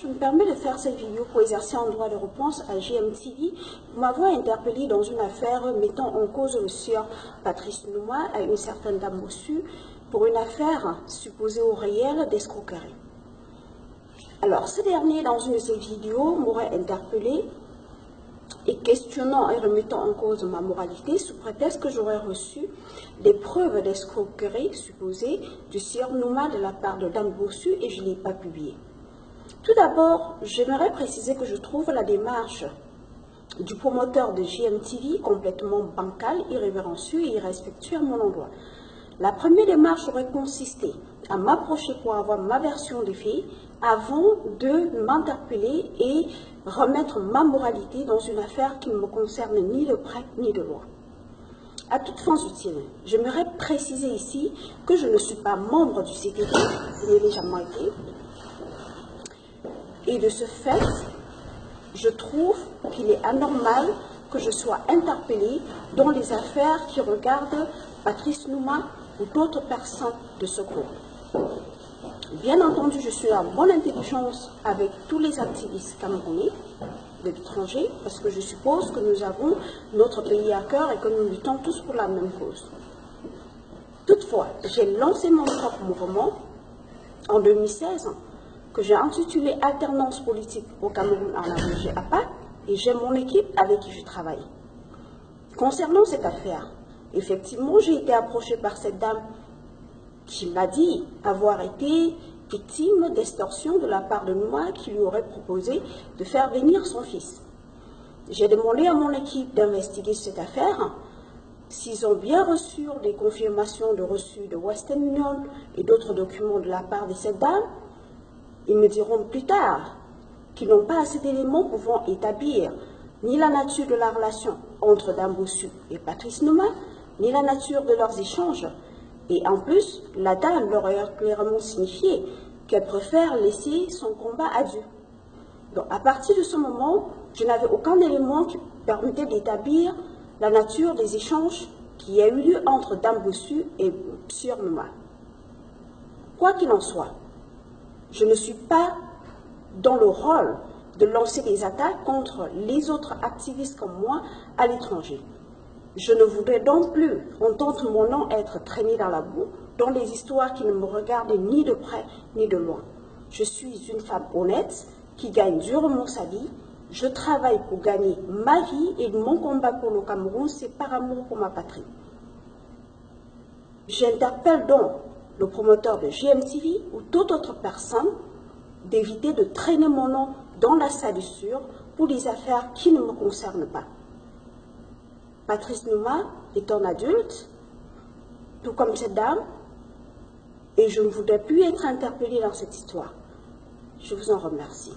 Je me permets de faire cette vidéo pour exercer un droit de réponse à GMTV pour m'avoir interpellé dans une affaire mettant en cause le sieur Patrice Nouma à une certaine dame Bossu pour une affaire supposée au réel d'escroquerie. Alors, ce dernier, dans une de ses vidéos, m'aurait interpellé et questionnant et remettant en cause ma moralité sous prétexte que j'aurais reçu des preuves d'escroquerie supposées du sieur Nouma de la part de dame Bossu et je ne l'ai pas publié. Tout d'abord, j'aimerais préciser que je trouve la démarche du promoteur de GMTV complètement bancale, irrévérencieuse et irrespectueuse à mon endroit. La première démarche aurait consisté à m'approcher pour avoir ma version des faits avant de m'interpeller et remettre ma moralité dans une affaire qui ne me concerne ni de près ni de loin. À toute fin utile, j'aimerais préciser ici que je ne suis pas membre du CTT, je n'ai jamais été. Et de ce fait, je trouve qu'il est anormal que je sois interpellée dans les affaires qui regardent Patrice Nouma ou d'autres personnes de ce groupe. Bien entendu, je suis en bonne intelligence avec tous les activistes camerounais de l'étranger, parce que je suppose que nous avons notre pays à cœur et que nous luttons tous pour la même cause. Toutefois, j'ai lancé mon propre mouvement en 2016, que j'ai intitulé Alternance politique au Cameroun en abrégé APA, et j'ai mon équipe avec qui je travaille. Concernant cette affaire, effectivement, j'ai été approchée par cette dame qui m'a dit avoir été victime d'extorsion de la part de Nouma qui lui aurait proposé de faire venir son fils. J'ai demandé à mon équipe d'investiguer cette affaire, s'ils ont bien reçu des confirmations de reçu de Western Union et d'autres documents de la part de cette dame. Ils me diront plus tard qu'ils n'ont pas assez d'éléments pouvant établir ni la nature de la relation entre dame Bossu et Patrice Nouma, ni la nature de leurs échanges. Et en plus, la dame leur a clairement signifié qu'elle préfère laisser son combat à Dieu. Donc, à partir de ce moment, je n'avais aucun élément qui permettait d'établir la nature des échanges qui a eu lieu entre dame Bossu et sieur Nouma. Quoi qu'il en soit, je ne suis pas dans le rôle de lancer des attaques contre les autres activistes comme moi à l'étranger. Je ne voudrais donc plus entendre mon nom être traîné dans la boue, dans des histoires qui ne me regardent ni de près ni de loin. Je suis une femme honnête qui gagne durement sa vie. Je travaille pour gagner ma vie et mon combat pour le Cameroun, c'est par amour pour ma patrie. J'interpelle donc le promoteur de GMTV ou toute autre personne d'éviter de traîner mon nom dans la salissure pour des affaires qui ne me concernent pas. Patrice Nouma est un adulte, tout comme cette dame, et je ne voudrais plus être interpellée dans cette histoire. Je vous en remercie.